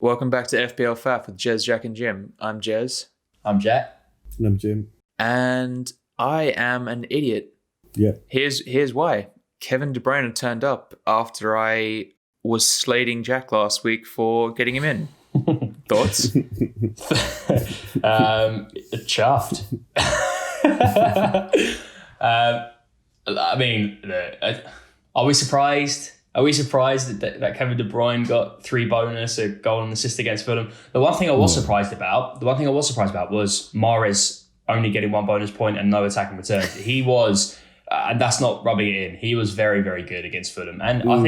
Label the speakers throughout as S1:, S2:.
S1: Welcome back to FPL Faff with Jez, Jack, and Jim. I'm Jez.
S2: I'm Jack.
S3: And I'm Jim.
S1: And I am an idiot.
S3: Yeah.
S1: Here's why. Kevin De Bruyne turned up after I was slating Jack last week for getting him in. Thoughts?
S2: Chuffed. I mean, are we surprised? Are we surprised that Kevin De Bruyne got 3 bonus, a goal and assist against Fulham? The one thing I was surprised about was Mahrez only getting 1 bonus point and no attacking returns. He was, and that's not rubbing it in. He was very, very good against Fulham, and I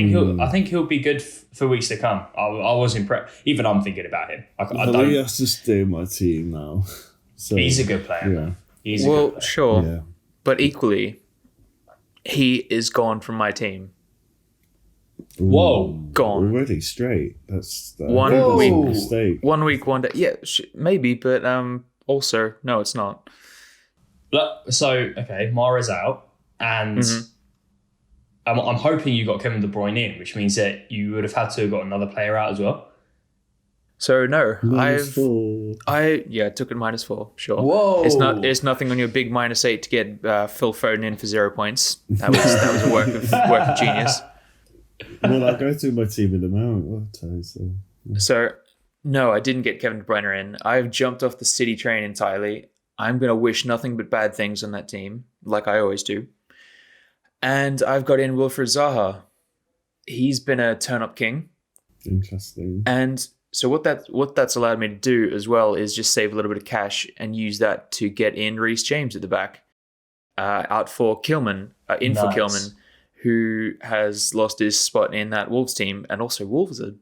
S2: think he'll be good for weeks to come. I was impressed. Even I'm thinking about him.
S3: He has to stay in my team now. So,
S2: he's a good player.
S3: Yeah.
S2: He's a good player.
S1: Sure,
S3: Yeah.
S1: but equally, he is gone from my team.
S2: Whoa,
S1: gone
S3: already straight. That's
S1: 1
S3: week.
S1: week.
S3: Mistake.
S1: 1 week, 1 day. Yeah, maybe, but also no, it's not.
S2: So okay, Mahrez out, and I'm hoping you got Kevin De Bruyne in, which means that you would have had to have got another player out as well.
S1: So no,
S3: -4.
S1: I took it -4. Sure.
S2: Whoa.
S1: It's nothing on your big -8 to get Phil Foden in for 0 points. That was a work of genius.
S3: Well, I go through my team in a moment, won't I?
S1: So no, I didn't get Kevin De Bruyne in. I've jumped off the City train entirely. I'm gonna wish nothing but bad things on that team, like I always do. And I've got in Wilfried Zaha. He's been a turn-up king.
S3: Interesting.
S1: And so what that's allowed me to do as well is just save a little bit of cash and use that to get in Reece James at the back, out for Kilman, for Kilman, who has lost his spot in that Wolves team. And also Wolves that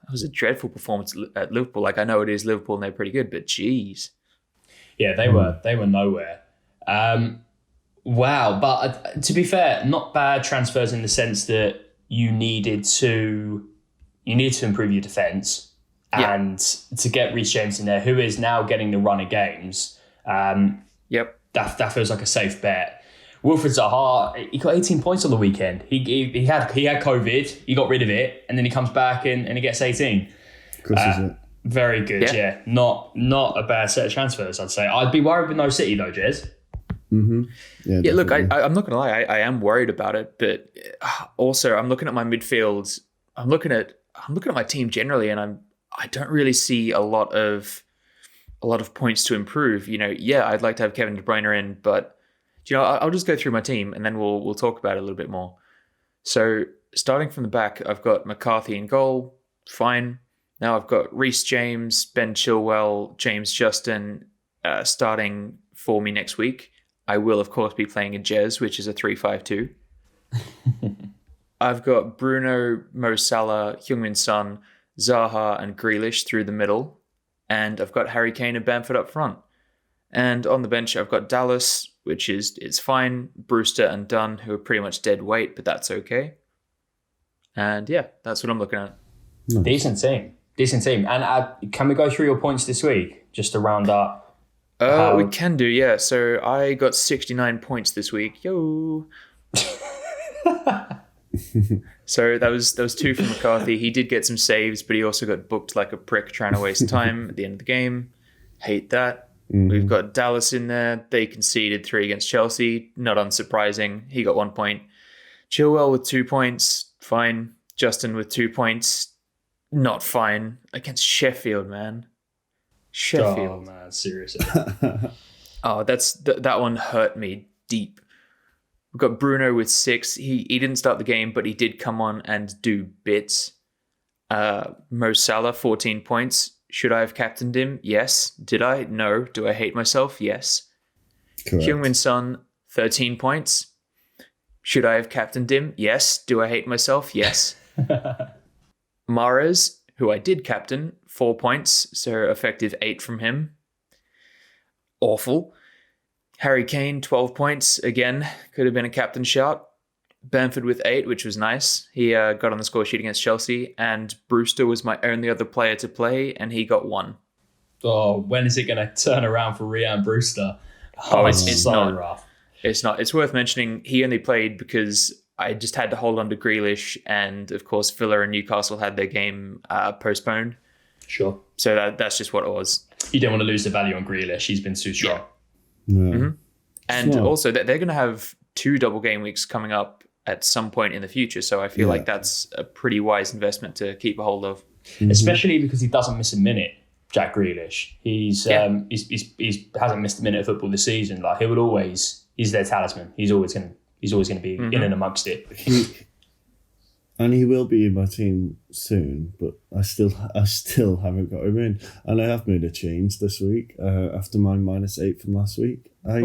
S1: was a dreadful performance at Liverpool. Like, I know it is Liverpool and they're pretty good, but geez.
S2: Yeah, they were nowhere. Wow, but to be fair, not bad transfers in the sense that you needed to improve your defence and to get Reece James in there, who is now getting the run of games. That feels like a safe bet. Wilfried Zaha, he got 18 points on the weekend. He had COVID, he got rid of it, and then he comes back and he gets 18. Very good, yeah. Not a bad set of transfers, I'd say. I'd be worried with no City though, Jez.
S3: Mm-hmm.
S1: Yeah, look, I'm not going to lie. I am worried about it, but also I'm looking at my midfield. I'm looking at my team generally, and I don't really see a lot of points to improve. I'd like to have Kevin De Bruyne in, but I'll just go through my team and then we'll talk about it a little bit more. So starting from the back, I've got McCarthy in goal, fine. Now I've got Reece James, Ben Chilwell, James Justin starting for me next week. I will, of course, be playing a Jez, which is a 3-5-2. I've got Bruno, Mo Salah, Heung-min Son, Zaha, and Grealish through the middle. And I've got Harry Kane and Bamford up front. And on the bench, I've got Dallas, which it's fine. Brewster and Dunn, who are pretty much dead weight, but that's okay. And yeah, that's what I'm looking at.
S2: Nice. Decent team. And can we go through your points this week, just to round up?
S1: We can do, yeah. So I got 69 points this week. Yo. So that was 2 from McCarthy. He did get some saves, but he also got booked like a prick trying to waste time at the end of the game. Hate that. Mm-hmm. We've got Dallas in there. They conceded 3 against Chelsea. Not unsurprising. He got 1 point. Chilwell with 2 points. Fine. Justin with 2 points. Not fine. Against Sheffield, man. Sheffield.
S2: Oh, man. Seriously.
S1: Oh, that one hurt me deep. We've got Bruno with 6. He didn't start the game, but he did come on and do bits. Mo Salah, 14 points. Should I have captained him? Yes. Did I? No. Do I hate myself? Yes. Heung-min Son, 13 points. Should I have captained him? Yes. Do I hate myself? Yes. Mahrez, who I did captain, 4 points, so effective 8 from him. Awful. Harry Kane, 12 points. Again, could have been a captain shout. Bamford with 8, which was nice. He got on the score sheet against Chelsea, and Brewster was my only other player to play, and he got 1.
S2: Oh, when is it going to turn around for Ryan Brewster?
S1: It's
S2: so
S1: not
S2: rough.
S1: It's not. It's worth mentioning he only played because I just had to hold on to Grealish, and of course Villa and Newcastle had their game postponed.
S2: Sure.
S1: So that's just what it was.
S2: You don't want to lose the value on Grealish. He's been too strong.
S3: No.
S1: Mm-hmm. And
S3: Smart.
S1: also they're going to have 2 double game weeks coming up at some point in the future. So I feel like that's a pretty wise investment to keep a hold of.
S2: Especially because he doesn't miss a minute, Jack Grealish. He's hasn't missed a minute of football this season. Like he's their talisman. He's always going to be in and amongst it.
S3: He will be in my team soon, but I still haven't got him in. And I have made a change this week after my -8 from last week. I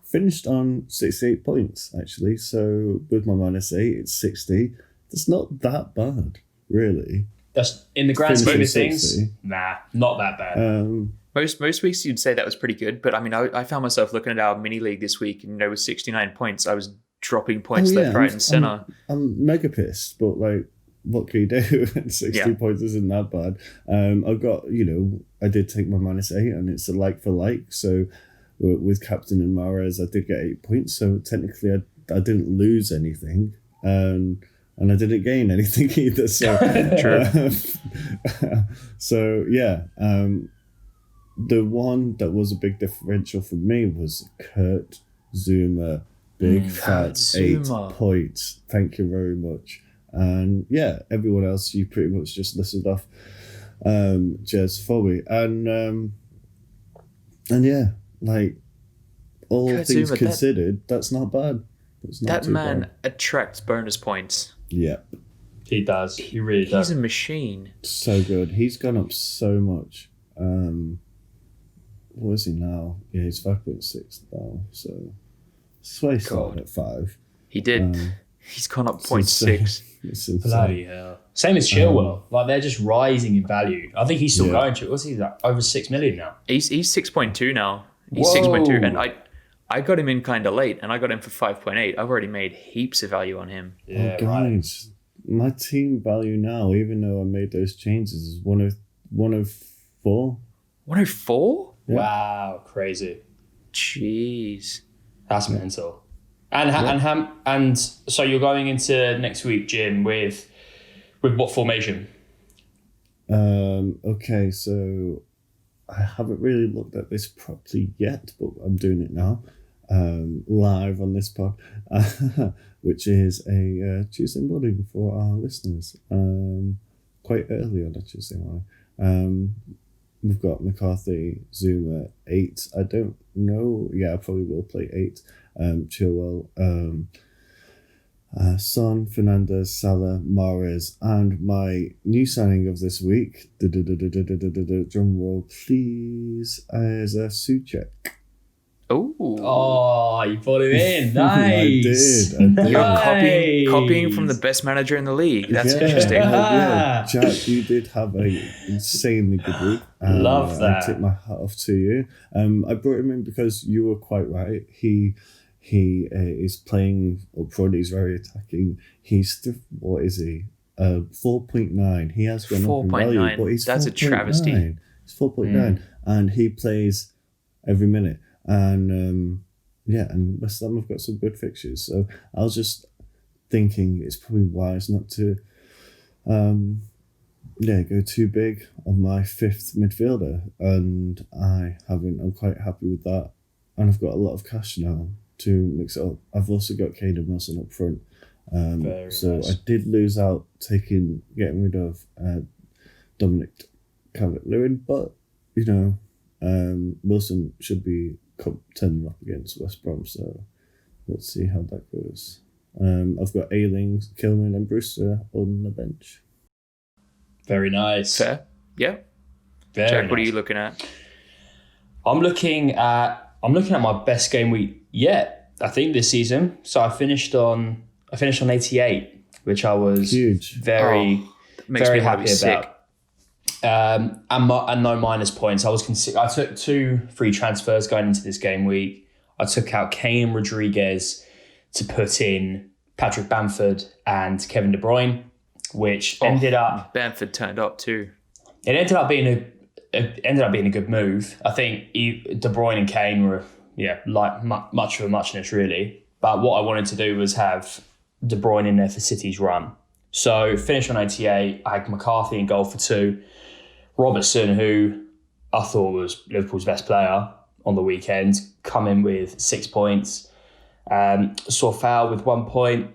S3: finished on 68 points, actually. So with my -8, it's 60. That's not that bad, really.
S2: That's in the grand scheme of things.
S3: 60.
S2: Nah, not that bad.
S1: Most weeks you'd say that was pretty good, but I mean, I found myself looking at our mini league this week, and with 69 points, I was dropping points left, right, and center.
S3: I'm mega pissed, but like, what can you do? 60 points isn't that bad. I've got, I did take my -8, and it's a like for like. So with Captain and Mahrez, I did get 8 points. So technically, I didn't lose anything, and I didn't gain anything either. So
S1: True.
S3: So yeah. The one that was a big differential for me was Kurt Zuma. Big fat
S1: Zuma.
S3: 8 points. Thank you very much. And yeah, everyone else you pretty much just listed off just for me. And yeah, like all
S1: Kurt
S3: things
S1: Zuma,
S3: considered, that's not bad. That's not
S1: that
S3: too
S1: man
S3: bad.
S1: attracts bonus points.
S3: Yeah.
S2: He does. He really does.
S1: He's a machine.
S3: So good. He's gone up so much. What is he now? Yeah, he's 5.6 now. So Sway started at 5.
S1: He did. He's gone up
S3: It's
S1: 0.6.
S3: It's insane.
S2: Bloody hell. Same as Chilwell. Like they're just rising in value. I think he's still going to. What's he like? Over 6 million now.
S1: He's 6.2 now. He's
S2: Whoa.
S1: 6.2, and I got him in kind of late, and I got him for 5.8. I've already made heaps of value on him.
S2: Yeah,
S3: guys, my team value now, even though I made those changes, is 104.
S1: 104?
S3: Yeah.
S2: Wow, crazy.
S1: Jeez.
S2: That's mental. And so you're going into next week, Jim, with what formation?
S3: Okay, so I haven't really looked at this properly yet, but I'm doing it now, live on this pod, which is a Tuesday morning for our listeners, quite early on a Tuesday morning. We've got McCarthy, Zuma, 8. I don't know. Yeah, I probably will play 8. Chilwell, Son, Fernandez, Salah, Mahrez, and my new signing of this week, drum roll please, is Suchek.
S1: Oh,
S2: you put him in. Nice.
S3: I did.
S1: You're copying from the best manager in the league. That's interesting.
S3: Yeah, Jack, you did have a insanely good week.
S2: Love that.
S3: I tip my hat off to you. I brought him in because you were quite right. He is playing up front. He's very attacking. He's what is he? 4.9. He has gone up in value, but he's
S1: that's
S3: 4.
S1: a travesty.
S3: 9. He's 4.9, and he plays every minute. And and West Ham have got some good fixtures. So I was just thinking it's probably wise not to go too big on my 5th midfielder, and I haven't. I'm quite happy with that, and I've got a lot of cash now to mix it up. I've also got Kane and Son up front, so nice. I did lose out getting rid of Dominic Calvert-Lewin, but Wilson should be turning up against West Brom, so let's see how that goes. I've got Ayling, Kilman, and Brewster on the bench.
S2: Very nice.
S1: Fair. Yeah.
S2: Very
S1: Jack,
S2: nice.
S1: what are you looking at?
S2: I'm looking at my best game week yet, I think, this season. So I finished on 88, which I was very happy about. And no minus points. I took 2 free transfers going into this game week. I took out Kane and Rodriguez to put in Patrick Bamford and Kevin De Bruyne, which ended up...
S1: Bamford turned up too.
S2: It ended up being a good move. I think De Bruyne and Kane were, like much of a muchness, really. But what I wanted to do was have De Bruyne in there for City's run. So finished on 88. I had McCarthy in goal for 2. Robertson, who I thought was Liverpool's best player on the weekend, come in with 6 points. Saw Fowl with 1 point.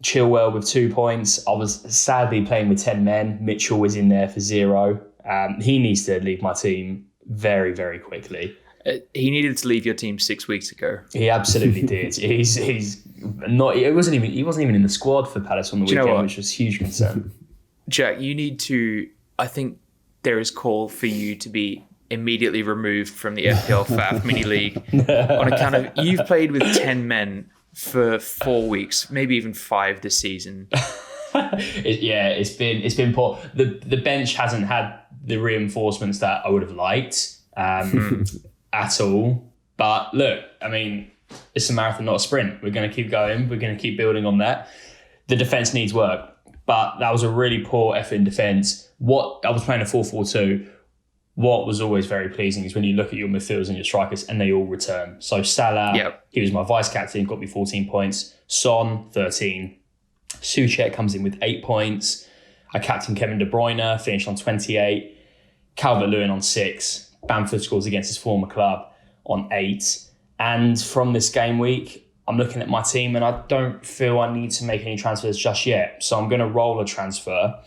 S2: Chilwell with 2 points. I was sadly playing with 10 men. Mitchell was in there for 0. He needs to leave my team very, very quickly.
S1: He needed to leave your team 6 weeks ago.
S2: He absolutely did. He's not. He wasn't even in the squad for Palace on the weekend, which was a huge concern.
S1: Jack, you need to. I think there is call for you to be immediately removed from the FPL Faff mini league on account of you've played with 10 men for 4 weeks, maybe even 5 this season.
S2: It's been poor. The bench hasn't had the reinforcements that I would have liked at all. But look, I mean, it's a marathon, not a sprint. We're going to keep going. We're going to keep building on that. The defence needs work, but that was a really poor effort in defence. I was playing a 4-4-2. What was always very pleasing is when you look at your midfielders and your strikers and they all return. So Salah, He was my vice captain, got me 14 points. Son, 13. Souček comes in with 8 points. I captained Kevin De Bruyne, finished on 28. Calvert-Lewin on 6. Bamford scores against his former club on 8. And from this game week, I'm looking at my team and I don't feel I need to make any transfers just yet. So I'm going to roll a transfer.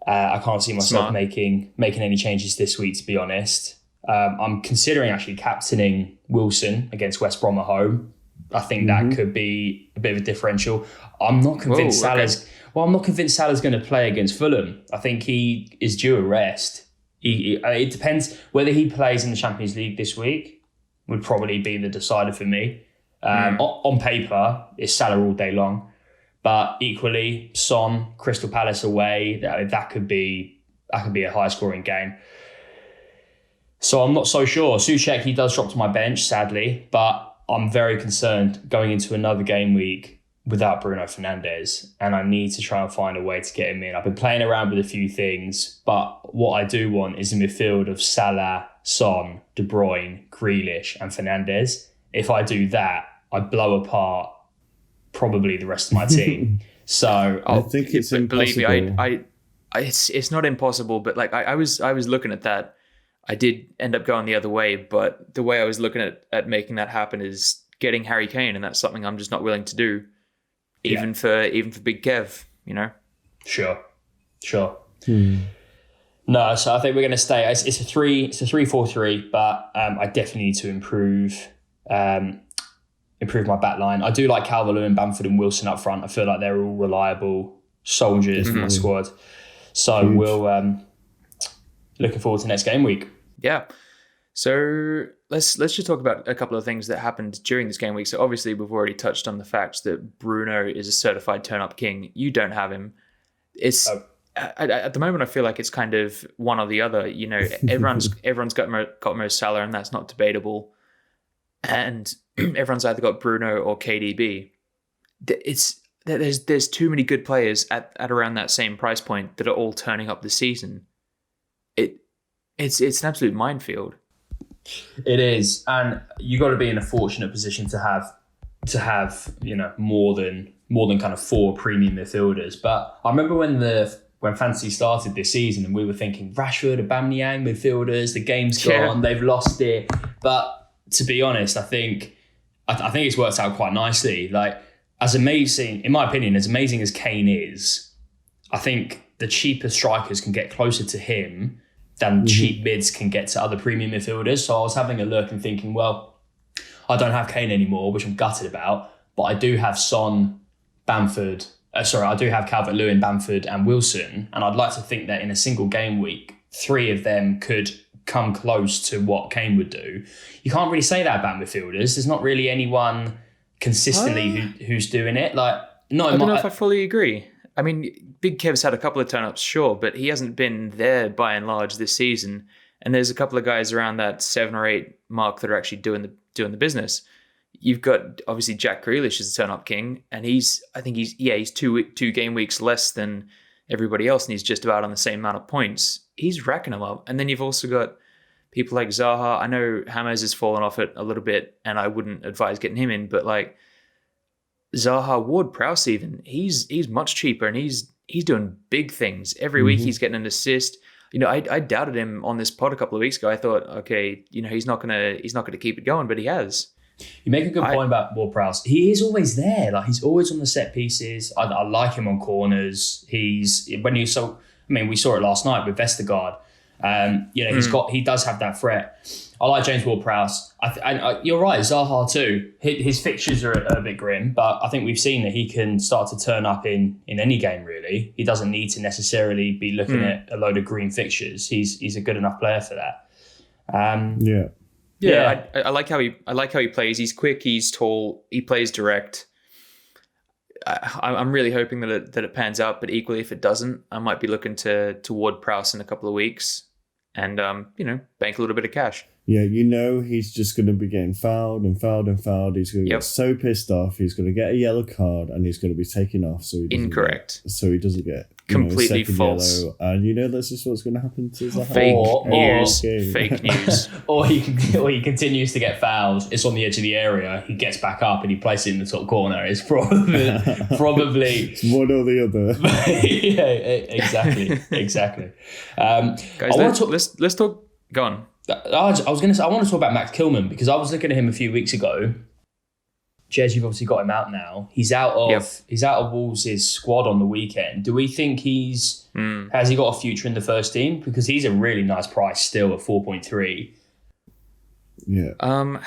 S2: I can't see myself making any changes this week, to be honest. I'm considering actually captaining Wilson against West Brom at home. I think that could be a bit of a differential. I'm not convinced Salah's going to play against Fulham. I think he is due a rest. It depends whether he plays in the Champions League this week. Would probably be the decider for me. On paper, it's Salah all day long. But equally, Son, Crystal Palace away, that could be a high-scoring game. So I'm not so sure. Souček, he does drop to my bench, sadly, but I'm very concerned going into another game week without Bruno Fernandes, and I need to try and find a way to get him in. I've been playing around with a few things, but what I do want is a midfield of Salah, Son, De Bruyne, Grealish, and Fernandes. If I do that, I blow apart probably the rest of my team. So
S3: I think it's impossible.
S1: Believe me, it's not impossible, but like I was looking at that. I did end up going the other way, but the way I was looking at making that happen is getting Harry Kane, and that's something I'm just not willing to do, even for Big Kev, you know. Sure.
S2: No, so I think we're going to stay. It's a 3-4-3, but I definitely need to improve my back line. I do like Calvert-Lewin, Bamford and Wilson up front. I feel like they're all reliable soldiers for my squad. So we'll looking forward to next game week.
S1: Yeah. So let's just talk about a couple of things that happened during this game week. So obviously we've already touched on the fact that Bruno is a certified turn-up king. You don't have him. It's at the moment I feel like it's kind of one or the other. You know, everyone's got Mo Salah, and that's not debatable. And everyone's either got Bruno or KDB. There's too many good players at around that same price point that are all turning up this season. It's an absolute minefield.
S2: It is, and you got to be in a fortunate position to have more than kind of 4 premium midfielders. But I remember when fantasy started this season, and we were thinking Rashford, Aubameyang midfielders, the game's gone, they've lost it. But to be honest, I think it's worked out quite nicely. Like, as amazing, in my opinion, as amazing as Kane is, I think the cheaper strikers can get closer to him than cheap mids can get to other premium midfielders. So I was having a look and thinking, well, I don't have Kane anymore, which I'm gutted about, but I do have Son, Bamford. I do have Calvert-Lewin, Bamford and Wilson. And I'd like to think that in a single game week, 3 of them could come close to what Kane would do. You can't really say that about midfielders. There's not really anyone consistently who's doing it. Like,
S1: I don't know if I fully agree. I mean, Big Kev's had a couple of turn-ups, sure, but he hasn't been there by and large this season. And there's a couple of guys around that 7 or 8 mark that are actually doing the business. You've got obviously Jack Grealish is a turn-up king, and he's 2 game weeks less than everybody else, and he's just about on the same amount of points. He's racking them up. And then you've also got people like Zaha. I know James has fallen off it a little bit, and I wouldn't advise getting him in, but like Zaha, Ward-Prowse even, he's much cheaper and he's doing big things. Every week he's getting an assist. I doubted him on this pod a couple of weeks ago. I thought, okay, he's not gonna keep it going, but he has.
S2: You make a good point about Ward-Prowse. He is always there. Like, he's always on the set pieces. I like him on corners. We saw it last night with Vestergaard. He does have that threat. I like James Ward-Prowse. You're right, Zaha too. His fixtures are a bit grim, but I think we've seen that he can start to turn up in any game, really. He doesn't need to necessarily be looking at a load of green fixtures. He's a good enough player for that.
S1: Yeah, I like how he plays. He's quick, he's tall, he plays direct. I'm really hoping that it pans out, but equally, if it doesn't, I might be looking to Ward-Prowse in a couple of weeks and bank a little bit of cash.
S3: Yeah, he's just going to be getting fouled and fouled and fouled. He's going to get so pissed off. He's going to get a yellow card and he's going to be taken off. So he doesn't get
S1: completely false.
S3: Yellow. And that's just what's going to happen to Zaha.
S1: Fake news.
S2: Or he continues to get fouled. It's on the edge of the area. He gets back up and he places it in the top corner. It's probably
S3: it's one or the other.
S2: Yeah, exactly.
S1: Guys, let's talk. Go on.
S2: I want to talk about Max Kilman because I was looking at him a few weeks ago. Jez, you've obviously got him out now. He's out of Wolves' squad on the weekend. Do we think has he got a future in the first team? Because he's a really nice price still at 4.3.
S3: Yeah.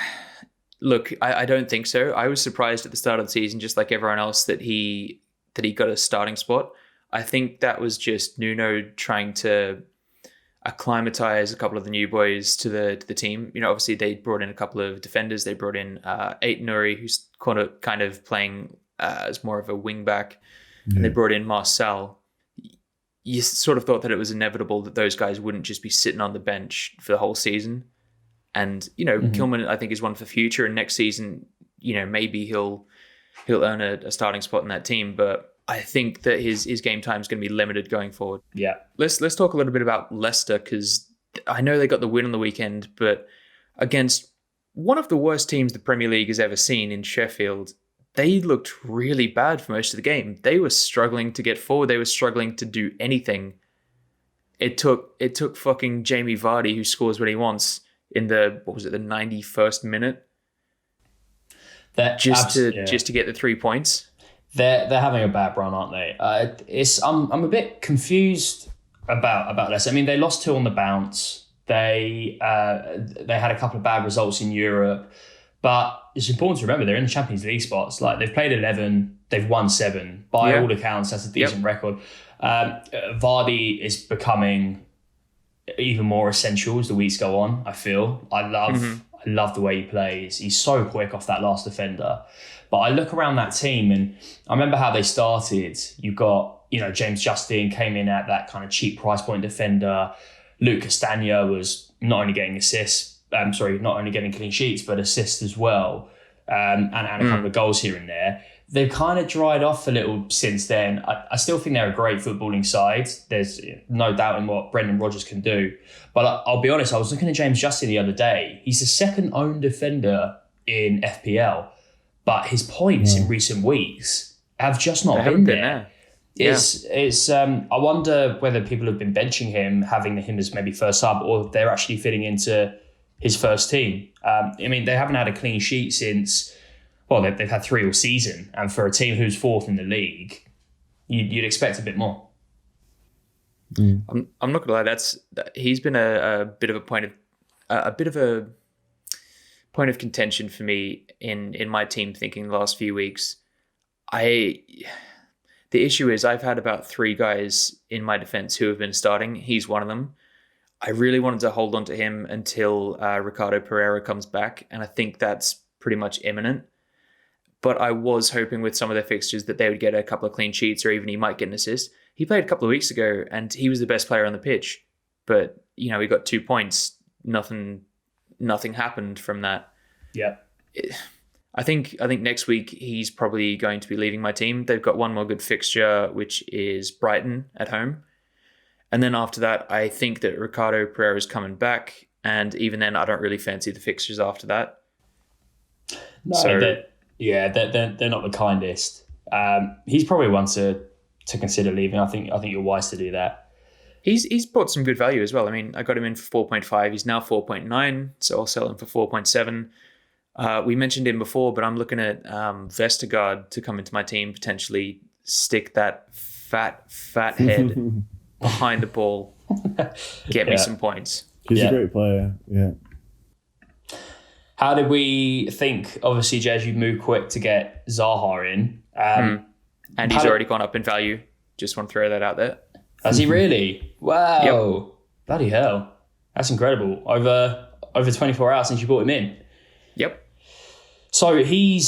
S1: Look, I don't think so. I was surprised at the start of the season, just like everyone else, that he got a starting spot. I think that was just Nuno trying to acclimatize a couple of the new boys to the team. Obviously they brought in a couple of defenders. They brought in Aït-Nouri, who's kind of playing as more of a wing back, and they brought in Marcel. You sort of thought that it was inevitable that those guys wouldn't just be sitting on the bench for the whole season. And Kilman, I think, is one for the future. And next season, maybe he'll earn a starting spot in that team, but I think that his game time is going to be limited going forward.
S2: Yeah.
S1: Let's talk a little bit about Leicester, because I know they got the win on the weekend, but against one of the worst teams the Premier League has ever seen in Sheffield, they looked really bad for most of the game. They were struggling to get forward. They were struggling to do anything. It took fucking Jamie Vardy, who scores what he wants, in the 91st minute, just to get the 3 points.
S2: They're having a bad run, aren't they? I'm a bit confused about this. I mean, they lost 2 on the bounce. They had a couple of bad results in Europe, but it's important to remember they're in the Champions League spots. Like, they've played 11, they've won 7. By all accounts, that's a decent record. Vardy is becoming even more essential as the weeks go on. I feel I love the way he plays. He's so quick off that last defender. But I look around that team and I remember how they started. You got, James Justin came in at that kind of cheap price point defender. Luke Castagna was not only getting clean sheets, but assists as well. And a couple of goals here and there. They've kind of dried off a little since then. I still think they're a great footballing side. There's no doubt in what Brendan Rodgers can do. But I'll be honest, I was looking at James Justin the other day. He's the second owned defender in FPL. But his points in recent weeks have just not been there. I wonder whether people have been benching him, having him as maybe first sub, or they're actually fitting into his first team. They haven't had a clean sheet since, they've had 3 all season. And for a team who's 4th in the league, you'd expect a bit more.
S1: I'm not gonna lie. He's been a bit of a point of contention for me in my team thinking the last few weeks. The issue is I've had about 3 guys in my defense who have been starting. He's one of them. I really wanted to hold on to him until Ricardo Pereira comes back, and I think that's pretty much imminent. But I was hoping with some of their fixtures that they would get a couple of clean sheets, or even he might get an assist. He played a couple of weeks ago and he was the best player on the pitch, but he got 2 points. Nothing happened from that.
S2: Yeah.
S1: I think next week he's probably going to be leaving my team. They've got one more good fixture, which is Brighton at home. And then after that, I think that Ricardo Pereira is coming back. And even then, I don't really fancy the fixtures after that.
S2: No, Yeah, they're not the kindest. He's probably one to consider leaving. I think you're wise to do that.
S1: He's brought some good value as well. I mean, I got him in for 4.5. He's now 4.9, so I'll sell him for 4.7. We mentioned him before, but I'm looking at Vestergaard to come into my team, potentially stick that fat head behind the ball, get me some points.
S3: He's a great player, yeah.
S2: How did we think? Obviously, Jez, you moved quick to get Zaha in.
S1: And he's already gone up in value. Just want to throw that out there.
S2: Has he really? Wow.
S1: Yep.
S2: Bloody hell. That's incredible. Over 24 hours since you brought him in.
S1: Yep.
S2: So he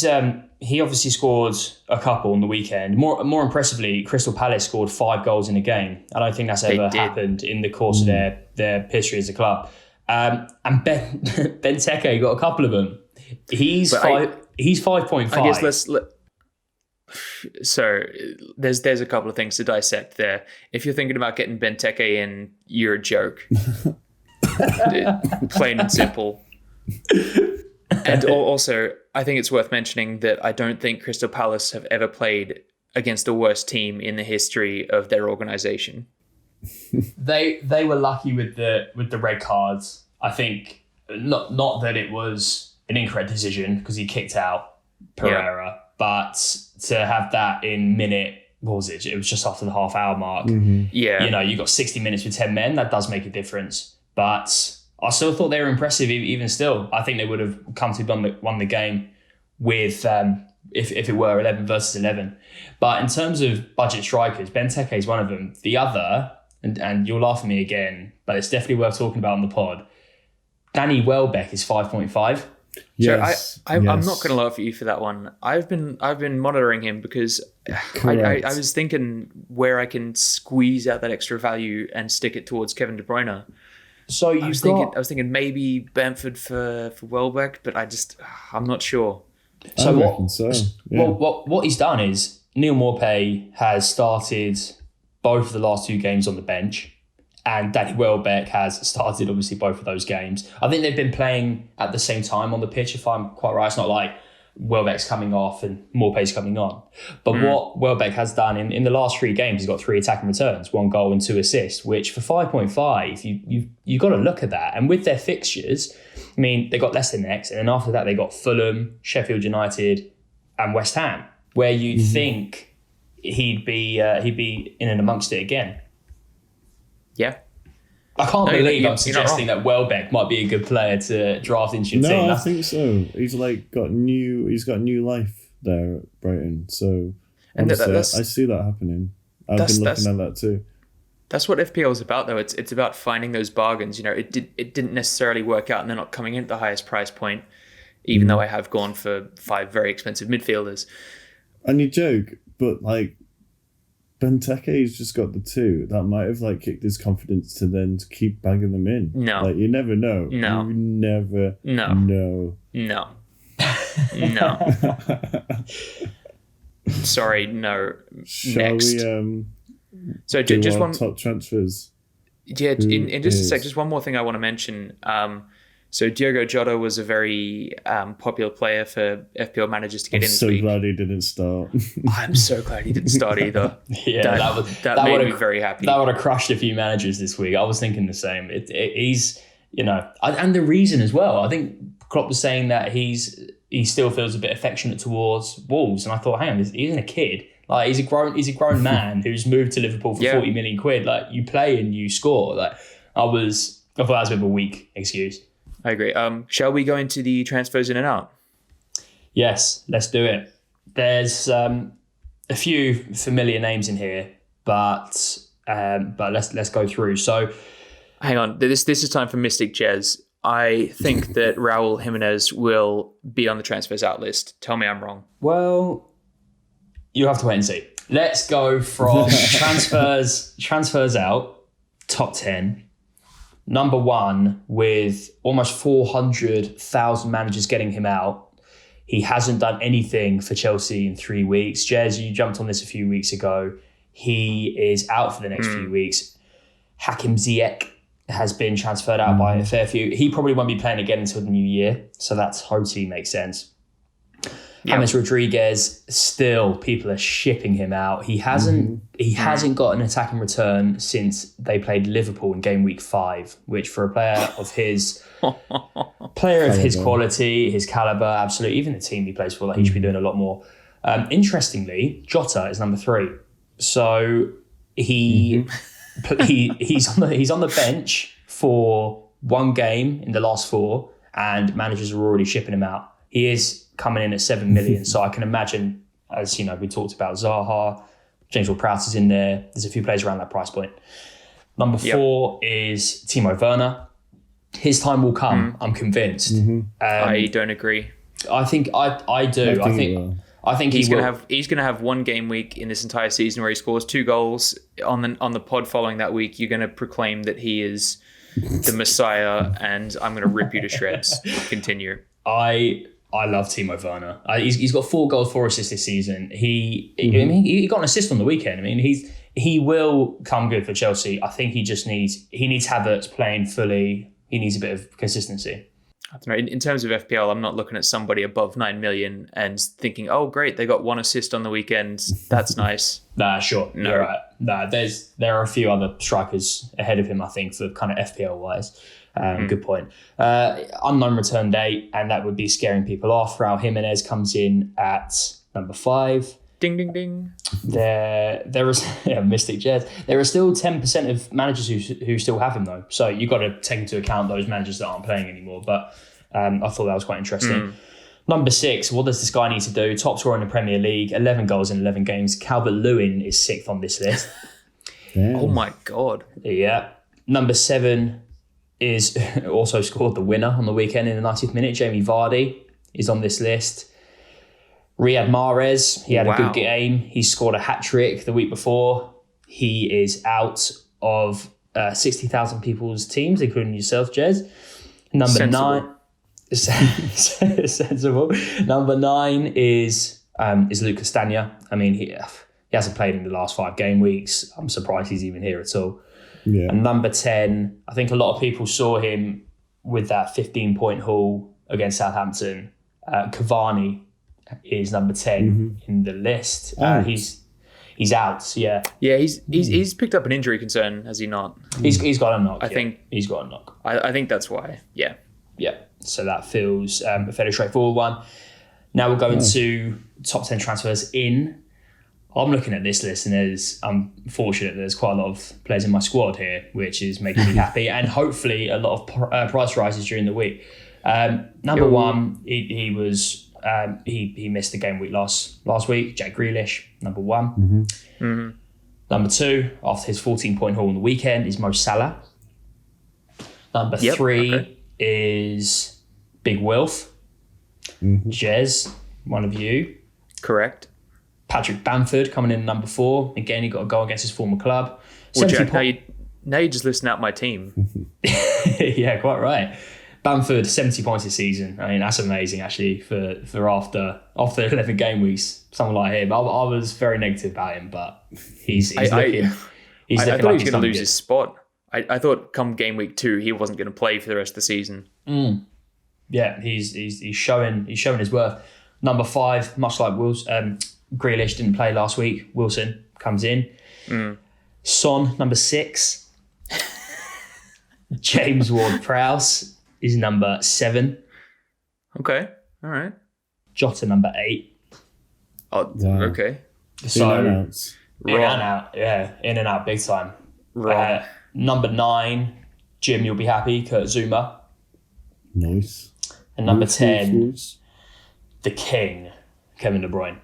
S2: obviously scored a couple on the weekend. More impressively, Crystal Palace scored 5 goals in a game. I don't think that's ever happened in the course of their history as a club. And Benteke got a couple of them. He's 5.5.
S1: I guess So there's a couple of things to dissect there. If you're thinking about getting Benteke in, you're a joke. Plain and simple. And also, I think it's worth mentioning that I don't think Crystal Palace have ever played against the worst team in the history of their organisation.
S2: They were lucky with the red cards. I think not that it was an incorrect decision because he kicked out Pereira, but to have that in minute, what was it? It was just after the half-hour mark.
S3: Mm-hmm.
S1: Yeah.
S2: You got 60 minutes with 10 men. That does make a difference. But I still thought they were impressive even still. I think they would have comfortably won the game with if it were 11 versus 11. But in terms of budget strikers, Benteke is one of them. The other, and you'll laugh at me again, but it's definitely worth talking about on the pod, Danny Welbeck is 5.5.
S1: Yes, so I'm not going to laugh at you for that one. I've been monitoring him because I was thinking where I can squeeze out that extra value and stick it towards Kevin De Bruyne.
S2: So I was
S1: thinking maybe Bamford for Welbeck, but I'm not sure.
S2: So
S3: Yeah.
S2: what he's done is Neil Maupay has started both of the last 2 games on the bench. And Danny Welbeck has started, obviously, both of those games. I think they've been playing at the same time on the pitch, if I'm quite right. It's not like Welbeck's coming off and Maupay's coming on. But what Welbeck has done in the last 3 games, he's got 3 attacking returns, 1 goal and 2 assists, which for 5.5, you've got to look at that. And with their fixtures, I mean, they got Leicester next. And then after that, they got Fulham, Sheffield United and West Ham, where you'd think he'd be in and amongst it again.
S1: Yeah.
S2: I can't believe I'm suggesting that Welbeck might be a good player to draft into your team.
S3: No, I think so. He's got new life there at Brighton. So honestly, I see that happening. I've been looking at that too.
S1: That's what FPL is about, though. It's about finding those bargains. It didn't necessarily work out, and they're not coming in at the highest price point, even though I have gone for 5 very expensive midfielders.
S3: And you joke, but Benteke's just got the 2. That might have kicked his confidence to keep bagging them in.
S1: No.
S3: You never know.
S1: No.
S3: You never
S1: know. No. Sorry, no.
S3: Shall
S1: Next.
S3: we
S1: so just one
S3: top transfers?
S1: Yeah, in just a sec, just one more thing I want to mention. So Diogo Jota was a very popular player for FPL managers to get in this week.
S3: I'm so glad he didn't start.
S1: I'm so glad he didn't start either.
S2: Yeah,
S1: that made me very happy.
S2: That would have crushed a few managers this week. I was thinking the same. He's, and the reason as well. I think Klopp was saying that he still feels a bit affectionate towards Wolves, and I thought, hang on, he isn't a kid. He's a grown man who's moved to Liverpool for 40 million quid. You play and you score. I thought that was a bit of a weak excuse.
S1: I agree. Shall we go into the transfers in and out?
S2: Yes, let's do it. There's a few familiar names in here, but let's go through. So,
S1: hang on. This is time for Mystic Jez. I think that Raul Jimenez will be on the transfers out list. Tell me I'm wrong.
S2: Well, you have to wait and see. Let's go from transfers out, top 10. Number 1, with almost 400,000 managers getting him out. He hasn't done anything for Chelsea in 3 weeks. Jez, you jumped on this a few weeks ago. He is out for the next few weeks. Hakim Ziyech has been transferred out by a fair few. He probably won't be playing again until the new year, so that totally makes sense. James Rodriguez, still people are shipping him out. He hasn't got an attacking return since they played Liverpool in game week 5, which for a player of his quality, his caliber, absolutely, even the team he plays for, like he should be doing a lot more. Interestingly, Jota is number 3, so he's on the bench for 1 game in the last 4, and managers are already shipping him out. He is coming in at 7 million, so I can imagine, as you know, we talked about Zaha, James Ward-Prowse is in there. There's a few players around that price point. Number 4 is Timo Werner. His time will come. I'm convinced.
S1: I don't agree.
S2: I think I do. I think
S1: he's going to have 1 game week in this entire season where he scores 2 goals. On the pod following that week, you're going to proclaim that he is the Messiah, and I'm going to rip you to shreds. Continue.
S2: I love Timo Werner. He's got 4 goals, 4 assists this season. He got an assist on the weekend. I mean, he will come good for Chelsea. I think he needs Havertz playing fully. He needs a bit of consistency.
S1: I don't know. In terms of FPL, I'm not looking at somebody above 9 million and thinking, oh, great, they got 1 assist on the weekend. That's nice.
S2: Nah, sure. No. You're right. Nah, there are a few other strikers ahead of him, I think, for kind of FPL wise. Good point. Unknown return date, and that would be scaring people off. Raul Jimenez comes in at number 5.
S1: Ding, ding, ding.
S2: There is Mystic Jazz. There are still 10% of managers who still have him though, so you've got to take into account those managers that aren't playing anymore. But I thought that was quite interesting. Number 6, what does this guy need to do? Top scorer in the Premier League, 11 goals in 11 games. Calvert-Lewin is 6th on this list.
S1: Oh my God.
S2: Yeah. Number 7 is also scored the winner on the weekend in the 90th minute. Jamie Vardy is on this list. Riyad Mahrez, he had a good game. He scored a hat-trick the week before. He is out of 60,000 people's teams, including yourself, Jez. Number
S1: Sensible.
S2: 9... Sensible. Number 9 is Luke Castagna. I mean, he hasn't played in the last 5 game weeks. I'm surprised he's even here at all.
S3: Yeah.
S2: And number 10, I think a lot of people saw him with that 15-point haul against Southampton. Cavani is number 10 in the list. He's out. Yeah.
S1: Yeah, he's picked up an injury concern, has he not?
S2: He's got a knock.
S1: I think
S2: he's got a knock.
S1: I think that's why. Yeah.
S2: Yeah. So that feels a fairly straightforward one. Now we'll go into top 10 transfers in. I'm looking at this list, and I'm fortunate there's quite a lot of players in my squad here, which is making me happy, and hopefully a lot of price rises during the week. Number 1, he was. He missed the game week last week. Jack Grealish, number 1. Number 2, after his 14-point haul on the weekend, is Mo Salah. Number 3 is Big Wilf. Jez, one of you.
S1: Correct.
S2: Patrick Bamford coming in at number 4. Again, he got a goal against his former club.
S1: Well, Jack, now you just listen out my team.
S2: Yeah, quite right. Bamford, 70 points this season. I mean, that's amazing, actually, for after 11 game weeks, someone like him. I was very negative about him, but he's looking
S1: I
S2: like
S1: thought he was going to lose his spot. I thought come game week 2, he wasn't going to play for the rest of the season.
S2: Yeah, he's showing his worth. Number 5, much like Grealish didn't play last week. Wilson comes in. Son, number 6. James Ward-Prowse is number 7.
S1: Okay, all right.
S2: Jota, number 8.
S1: Oh,
S3: Wow.
S1: okay.
S2: So
S3: In and outs.
S2: in and out, yeah, in and out, big time.
S1: Wrong.
S2: Number 9, Jim, you'll be happy. Kurt Zuma.
S3: Nice.
S2: And number
S3: Nice,
S2: 10,
S3: nice.
S2: the King, Kevin De Bruyne.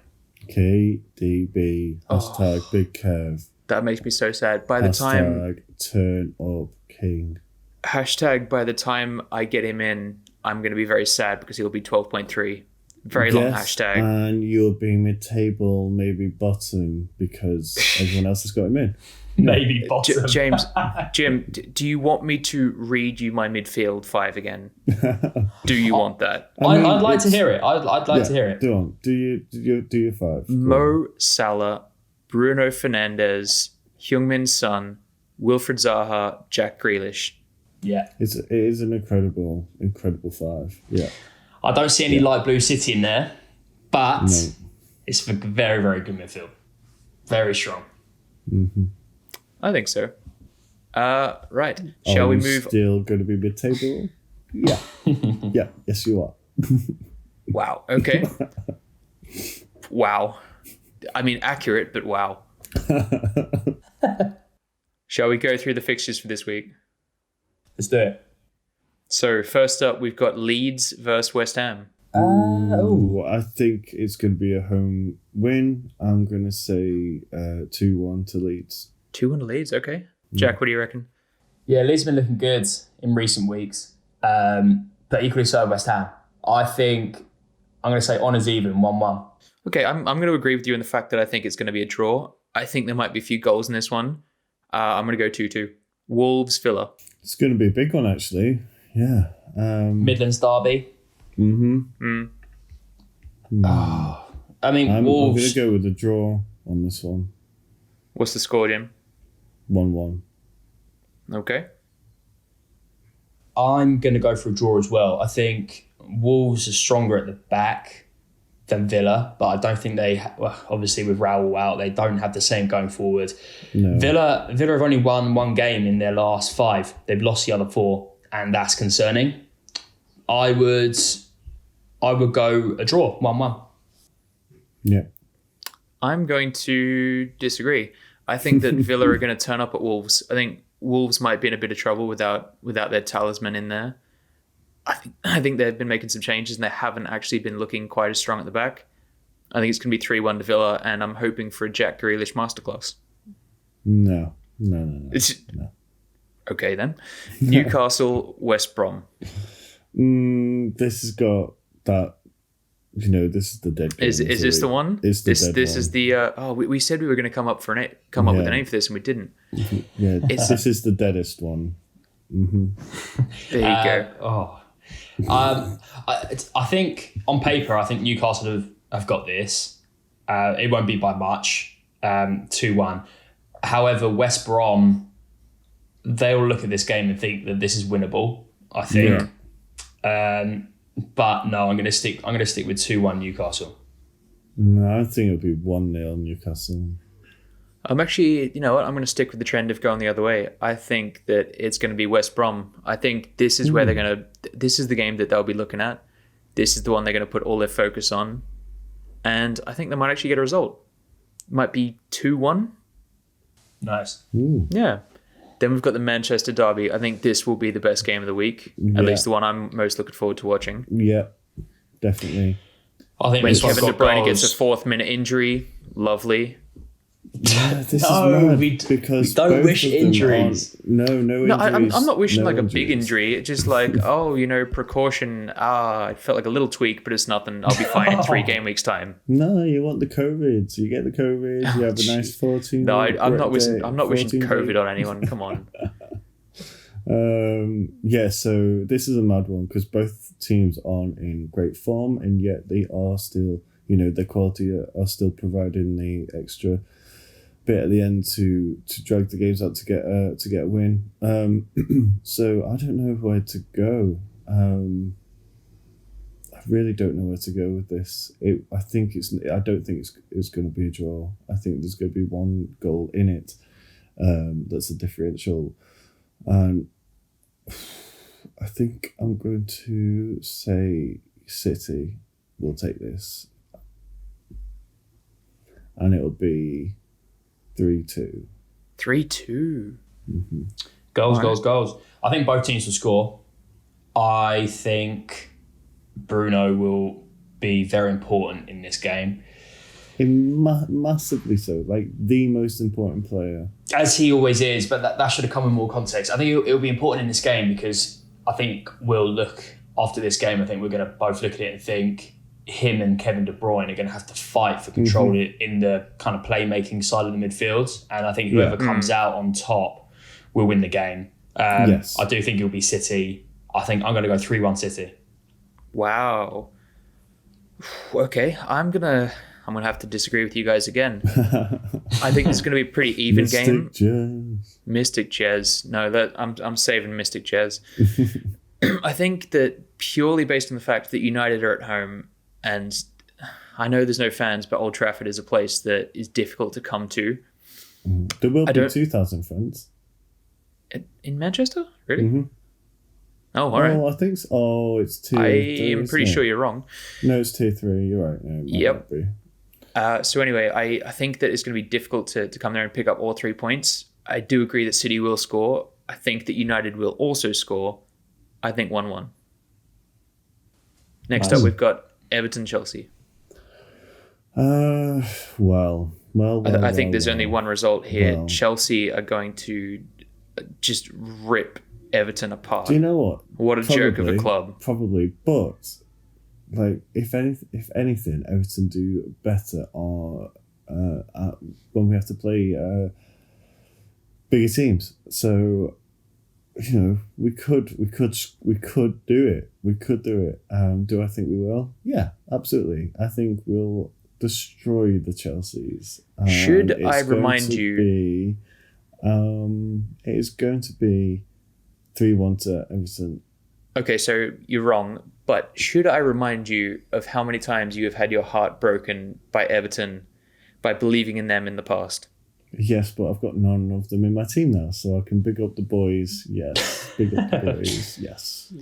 S3: KDB. Hashtag Big Kev.
S1: That makes me so sad. By the time
S3: Turn up King.
S1: by the time I get him in, I'm going to be very sad because he'll be 12.3. Very long hashtag.
S3: And you'll be mid-table, maybe bottom, because everyone else has got him in.
S2: Maybe bottom.
S1: Jim, do you want me to read you my midfield 5 again? Do you want that?
S2: I'd like to hear it. I'd like to hear it.
S3: Go on. Do your 5.
S1: Mo Salah, Bruno Fernandes, Heung-min Son, Wilfred Zaha, Jack Grealish.
S2: Yeah.
S3: It is an incredible 5. Yeah.
S2: I don't see any light blue City in there. but
S3: No.
S2: it's a very, very good midfield. Very strong.
S1: I think so. Right.
S3: Are
S1: Shall we
S3: you
S1: move?
S3: still going to be mid-table? Yeah. Yeah, yes you are.
S1: Wow. Okay. Wow. I mean, accurate, but wow. Shall we go through the fixtures for this week?
S2: Let's do it.
S1: So first up, we've got Leeds versus West Ham.
S3: Ooh, I think it's going to be a home win. I'm going to say 2-1 to Leeds.
S1: 2-1 Leeds. Okay. Jack, what do you reckon?
S2: Yeah, Leeds have been looking good in recent weeks, but equally so West Ham. I think I'm going to say honours even, 1-1.
S1: Okay, I'm going to agree with you in the fact that I think it's going to be a draw. I think there might be a few goals in this one. I'm going to go 2-2. Wolves Villa.
S3: It's going to be a big one, actually. Yeah.
S2: Midlands derby.
S3: Mm-hmm.
S2: I mean,
S3: I'm going
S2: Wolves.
S3: to go with a draw on this one.
S1: What's the score, Jim?
S3: 1-1.
S1: Okay.
S2: I'm going to go for a draw as well. I think Wolves are stronger at the back than Villa, but I don't think obviously with Raul out, they don't have the same going forward.
S3: No.
S2: Villa have only won one game in their last 5. They've lost the other 4, and that's concerning. I would go a draw, 1-1.
S3: Yeah.
S1: I'm going to disagree. I think that Villa are going to turn up at Wolves. I think Wolves might be in a bit of trouble without their talisman in there. I think they've been making some changes and they haven't actually been looking quite as strong at the back. I think it's going to be 3-1 to Villa, and I'm hoping for a Jack Grealish masterclass.
S3: No.
S1: Okay, then. Newcastle, West Brom.
S3: This has got that, this is the dead game.
S1: Is this the one?
S3: It's the
S1: this
S3: dead
S1: this
S3: one.
S1: is the we said we were going to come up with a name for this and we didn't.
S3: Yeah, this is the deadest one.
S1: There you go.
S2: I think on paper, I think Newcastle have got this. It won't be by much, 2-1. However, West Brom, they'll look at this game and think that this is winnable. I think, but no, I'm going to stick with 2-1 Newcastle.
S3: No, I think it'll be 1-0 Newcastle.
S1: I'm actually, you know what? I'm going to stick with the trend of going the other way. I think that it's going to be West Brom. I think this is where they're going to. This is the game that they'll be looking at. This is the one they're going to put all their focus on, and I think they might actually get a result. Might be 2-1.
S2: Nice.
S3: Ooh.
S1: Yeah. Then we've got the Manchester derby. I think this will be the best game of the week. At least the one I'm most looking forward to watching.
S3: Yeah, definitely.
S2: I think
S1: When
S2: this one's
S1: Kevin De
S2: got
S1: Bruyne
S2: goals.
S1: gets a 4th-minute injury, lovely.
S3: Yeah, this
S2: No,
S3: is mad
S2: we
S3: because
S2: don't
S3: both
S2: wish
S3: of them
S2: injuries.
S3: No
S1: No,
S3: injuries.
S1: I'm not wishing
S3: no
S1: like a big
S3: injuries.
S1: injury. It's just like, precaution. It felt like a little tweak, but it's nothing. I'll be fine in 3 game weeks time.
S3: No, you want the COVID. So you get the COVID. You have a nice 14.
S1: No, I'm not wishing.
S3: day,
S1: I'm not wishing
S3: 14
S1: COVID
S3: day.
S1: on anyone. Come on.
S3: Yeah, so this is a mad one because both teams aren't in great form, and yet they are still, their quality are still providing the extra bit at the end to drag the games out to get a win. So I don't know where to go. I really don't know where to go with this. I don't think it's going to be a draw. I think there's going to be 1 goal in it. That's a differential, and I think I'm going to say City will take this, and it'll be 3-2.
S1: 3-2.
S2: Goals. I think both teams will score. I think Bruno will be very important in this game.
S3: Massively so, like the most important player.
S2: As he always is, but that should have come in more context. I think it'll be important in this game because I think we'll look, after this game, I think we're going to both look at it and think him and Kevin De Bruyne are going to have to fight for control in the kind of playmaking side of the midfield. And I think whoever comes out on top will win the game.
S3: Yes.
S2: I do think it'll be City. I think I'm going to go 3-1 City.
S1: Wow. Okay, I'm gonna have to disagree with you guys again. I think it's gonna be a pretty even game. Mystic Jazz. No, I'm saving Mystic Jazz. I think that purely based on the fact that United are at home, and I know there's no fans, but Old Trafford is a place that is difficult to come to.
S3: There will be 2,000 fans.
S1: In Manchester? Really?
S3: Mm-hmm.
S1: Oh, all right.
S3: Oh, I think so. Oh, it's 2.
S1: I am pretty sure you're wrong.
S3: No, it's 2-3. You're right. No,
S1: Yep. So anyway, I think that it's going to be difficult to come there and pick up all 3 points. I do agree that City will score. I think that United will also score. I think 1-1. Next up, we've got Everton-Chelsea.
S3: Well,
S1: I think there's only one result here.
S3: Well.
S1: Chelsea are going to just rip Everton apart.
S3: Do you know what?
S1: What a joke of a club.
S3: Probably, but like if anything, Everton do better when we have to play bigger teams. So we could do it. We could do it. Do I think we will? Yeah, absolutely. I think we'll destroy the Chelseas.
S1: Should I remind you?
S3: It is going to be 3-1 to Everton.
S1: Okay, so you're wrong. But should I remind you of how many times you have had your heart broken by Everton by believing in them in the past?
S3: Yes, but I've got none of them in my team now, so I can big up the boys. Yes, big up the boys. Yes.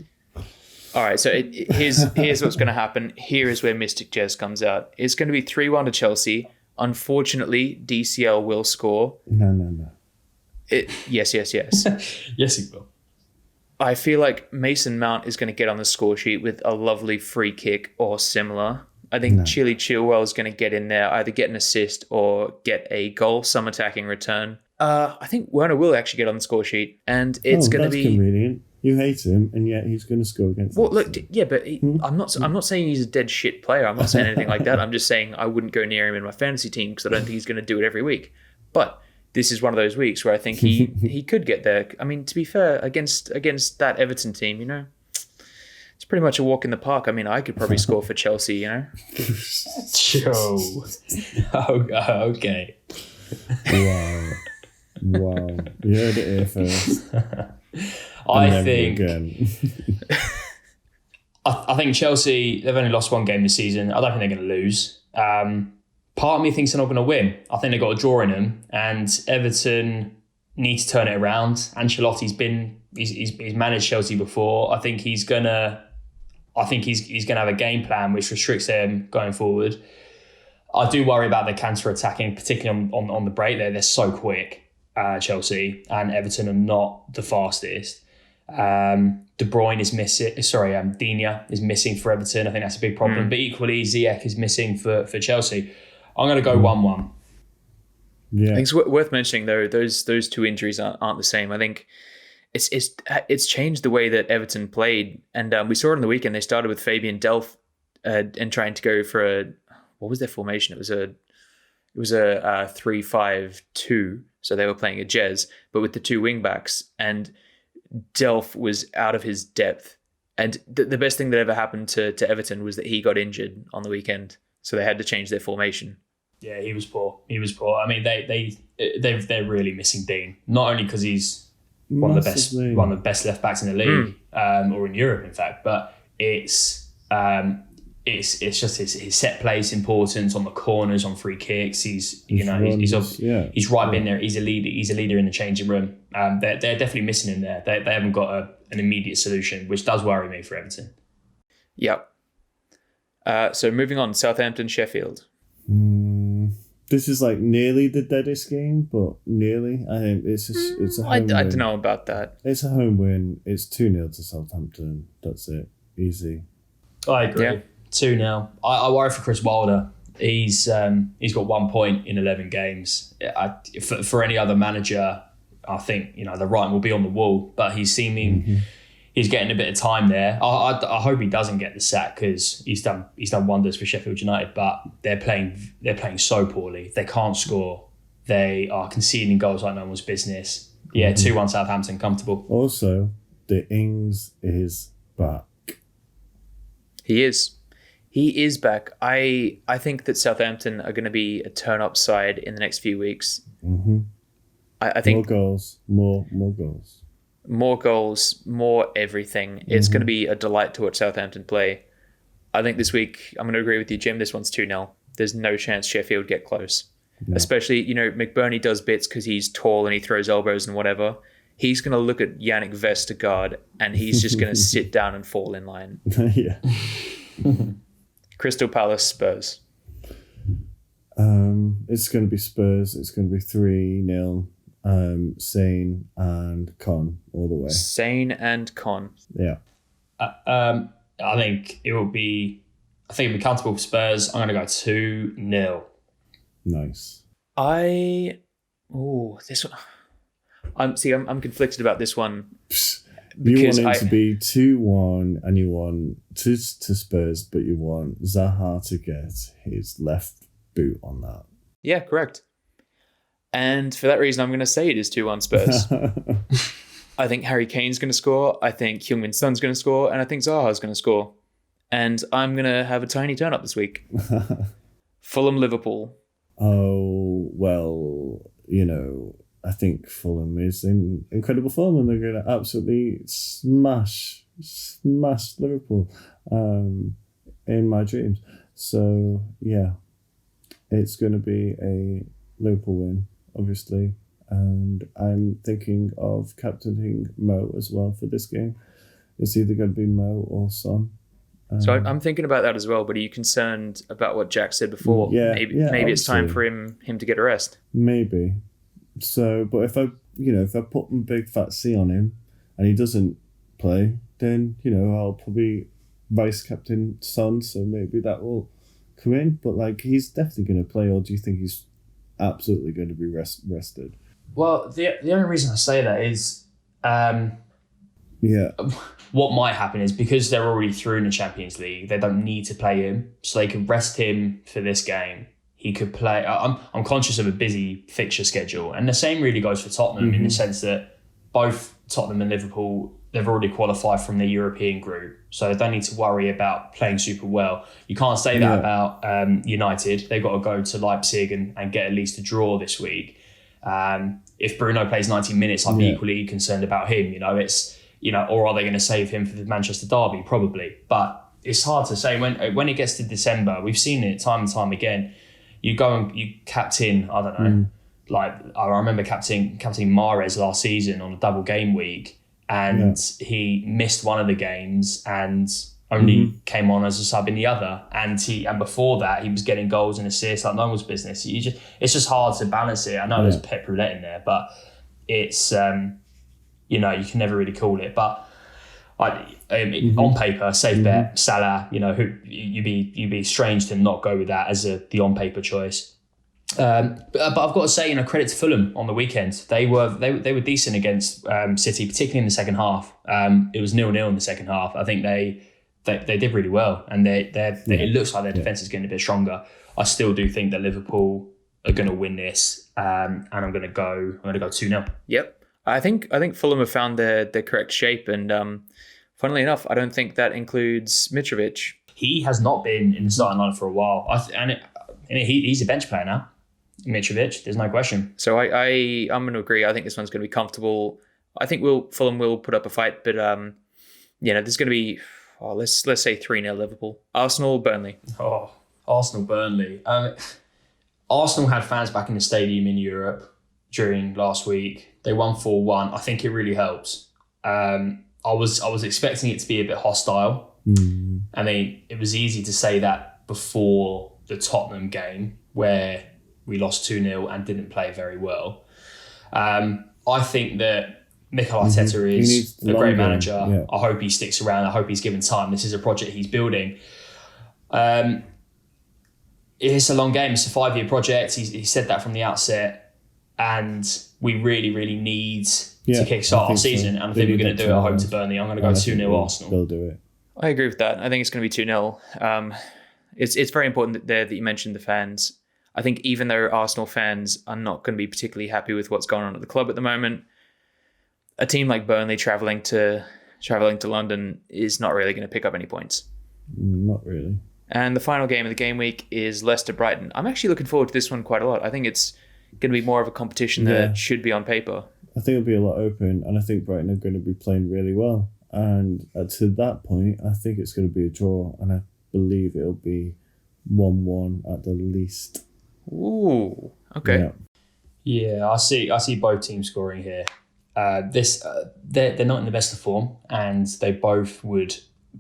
S1: All right, so here's what's going to happen. Here is where Mystic Jez comes out. It's going to be 3-1 to Chelsea. Unfortunately, DCL will score.
S3: No.
S1: Yes.
S2: Yes, he will.
S1: I feel like Mason Mount is going to get on the score sheet with a lovely free kick or similar. I think Chile Chilwell is going to get in there, either get an assist or get a goal, some attacking return. I think Werner will actually get on the score sheet, and it's going to be
S3: convenient. You hate him, and yet he's going to score against.
S1: Well, look, yeah, but I'm not saying he's a dead shit player. I'm not saying anything like that. I'm just saying I wouldn't go near him in my fantasy team because I don't think he's going to do it every week. But this is one of those weeks where I think he could get there. I mean, to be fair, against that Everton team, it's pretty much a walk in the park. I mean, I could probably score for Chelsea,
S2: Joe. Okay.
S3: Wow. You heard it here first.
S2: I think Chelsea, they've only lost one game this season. I don't think they're going to lose. Part of me thinks they're not going to win. I think they've got a draw in them, and Everton need to turn it around. Ancelotti's he's managed Chelsea before. I think he's gonna have a game plan which restricts them going forward. I do worry about their counter attacking, particularly on the break. They're so quick. Chelsea and Everton are not the fastest. De Bruyne is missing. Digne is missing for Everton. I think that's a big problem. But equally, Ziyech is missing for Chelsea. I'm going to go 1-1.
S3: Yeah.
S1: I think it's worth mentioning though. Those two injuries aren't the same. I think it's changed the way that Everton played, and we saw it on the weekend. They started with Fabian Delph and trying to go for what was their formation? It was a 3-5-2. So they were playing a Jez, but with the two wing backs, and Delph was out of his depth. And the best thing that ever happened to Everton was that he got injured on the weekend, so they had to change their formation.
S2: Yeah, he was poor. I mean, they're really missing Dean. Not only because he's one of the best left backs in the league, or in Europe, in fact, but it's just his set place importance on the corners, on free kicks. He's right in there. He's a leader. He's a leader in the changing room. They're definitely missing him there. They haven't got an immediate solution, which does worry me for Everton.
S1: Yep. So moving on, Southampton, Sheffield.
S3: This is like nearly the deadest game, but nearly. I think it's a home win.
S1: I don't know about that.
S3: It's a home win. It's 2-0 to Southampton. That's it. Easy.
S2: I agree. Yeah. 2-0. I worry for Chris Wilder. He's got 1 point in 11 games. For any other manager, I think the writing will be on the wall. But he's seeming he's getting a bit of time there. I hope he doesn't get the sack because he's done wonders for Sheffield United. But they're playing so poorly. They can't score. They are conceding goals like no one's business. Yeah, 2-1 Southampton, comfortable.
S3: Also, the Ings is back.
S1: He is back. I think that Southampton are going to be a turn-up side in the next few weeks. I think
S3: more goals.
S1: More goals, more everything. It's going to be a delight to watch Southampton play. I think this week, I'm going to agree with you, Jim. This one's 2-0. There's no chance Sheffield get close.
S3: No.
S1: Especially, McBurney does bits because he's tall and he throws elbows and whatever. He's going to look at Yannick Vestergaard and he's just going to sit down and fall in line.
S3: Yeah.
S1: Crystal Palace, Spurs.
S3: It's going to be Spurs. It's going to be 3-0. Sane and Con all the way.
S1: Sane and Con.
S3: Yeah.
S2: I think it'll be comfortable for Spurs. I'm going to go 2-0.
S3: Nice.
S1: This one. I'm conflicted about this one.
S3: You want it to be 2-1 and you want to Spurs, but you want Zaha to get his left boot on that.
S1: Yeah, correct. And for that reason, I'm going to say it is 2-1 Spurs. I think Harry Kane's going to score. I think Heung-min Son's going to score. And I think Zaha's going to score. And I'm going to have a tiny turn up this week. Fulham, Liverpool.
S3: Oh, well, I think Fulham is in incredible form and they're going to absolutely smash Liverpool in my dreams. So, yeah, it's going to be a Liverpool win, obviously. And I'm thinking of captaining Mo as well for this game. It's either going to be Mo or Son.
S1: So I'm thinking about that as well, but are you concerned about what Jack said before?
S3: Yeah,
S1: maybe it's time for him to get a rest.
S3: Maybe. So, but if I put a big fat C on him and he doesn't play, then, I'll probably vice captain Son, so maybe that will come in. But, he's definitely going to play, or do you think he's absolutely going to be rested?
S2: Well, the only reason I say that is... what might happen is because they're already through in the Champions League, they don't need to play him, so they can rest him for this game. He could play. I'm conscious of a busy fixture schedule, and the same really goes for Tottenham in the sense that both Tottenham and Liverpool, they've already qualified from the European group, so they don't need to worry about playing super well. You can't say that about United. They've got to go to Leipzig and get at least a draw this week. If Bruno plays 90 minutes, I'd be equally concerned about him. Or are they going to save him for the Manchester derby? Probably, but it's hard to say. When it gets to December, we've seen it time and time again. You go and you captain, I don't know, I remember captaining Mahrez last season on a double game week, and he missed one of the games and only came on as a sub in the other. And before that, he was getting goals and assists like no one's business. It's just hard to balance it. I know there's Pep Roulette in there, but it's you can never really call it. But on paper, safe bet, Salah. Who you'd be strange to not go with that as the on paper choice. But I've got to say, credit to Fulham on the weekend. They were decent against City, particularly in the second half. It was 0-0 in the second half. I think they did really well, and it looks like their defense is getting a bit stronger. I still do think that Liverpool are going to win this, and I'm going to go 2-0.
S1: Yep. I think Fulham have found their correct shape, and funnily enough, I don't think that includes Mitrovic.
S2: He has not been in the starting line for a while, he's a bench player now. Mitrovic, there's no question. So
S1: I'm going to agree. I think this one's going to be comfortable. I think Fulham will put up a fight, but there's going to be let's say 3-0 Liverpool. Arsenal, Burnley.
S2: Oh, Arsenal, Burnley. Arsenal had fans back in the stadium in Europe during last week. They won 4-1. I think it really helps. I was expecting it to be a bit hostile. I mean, it was easy to say that before the Tottenham game where we lost 2-0 and didn't play very well. I think that Mikel Arteta is a great manager. Yeah. I hope he sticks around. I hope he's given time. This is a project he's building. It's a long game. It's a 5-year project. He said that from the outset. And we really, really need to kickstart our season. So. And I think we're going to do it at home to Burnley. I'm going to go 2-0 Arsenal.
S3: They'll do it.
S1: I agree with that. I think it's going to be 2-0. It's very important that you mentioned the fans. I think even though Arsenal fans are not going to be particularly happy with what's going on at the club at the moment, a team like Burnley travelling to London is not really going to pick up any points.
S3: Not really.
S1: And the final game of the game week is Leicester-Brighton. I'm actually looking forward to this one quite a lot. I think it's going to be more of a competition than it should be on paper.
S3: I think it'll be a lot open, and I think Brighton are going to be playing really well. And to that point, I think it's going to be a draw, and I believe it'll be 1-1 at the least.
S1: Ooh, okay.
S2: Yeah, I see both teams scoring here. They're not in the best of form, and they both would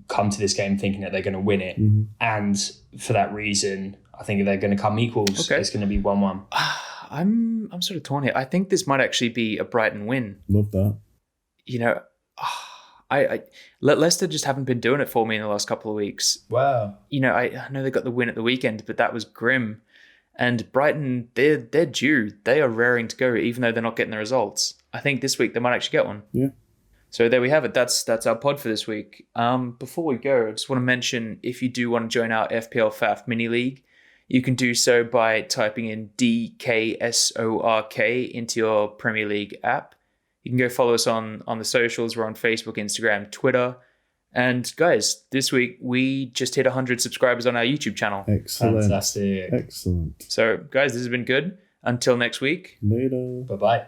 S2: come to this game thinking that they're going to win it.
S3: Mm-hmm.
S2: And for that reason, I think they're going to come equals.
S1: Okay.
S2: It's going to be 1-1.
S1: I'm sort of torn here. I think this might actually be a Brighton win.
S3: Love that.
S1: You know, Leicester just haven't been doing it for me in the last couple of weeks.
S2: Wow.
S1: You know, I know they got the win at the weekend, but that was grim. And Brighton, they're due. They are raring to go, even though they're not getting the results. I think this week they might actually get one.
S3: Yeah.
S1: So there we have it. That's our pod for this week. Before we go, I just want to mention, if you do want to join our FPL Faff mini league, you can do so by typing in DKSORK into your Premier League app. You can go follow us on the socials. We're on Facebook, Instagram, Twitter. And guys, this week we just hit 100 subscribers on our YouTube channel.
S3: Excellent.
S2: Fantastic.
S3: Excellent.
S1: So guys, this has been good. Until next week.
S3: Later.
S2: Bye-bye.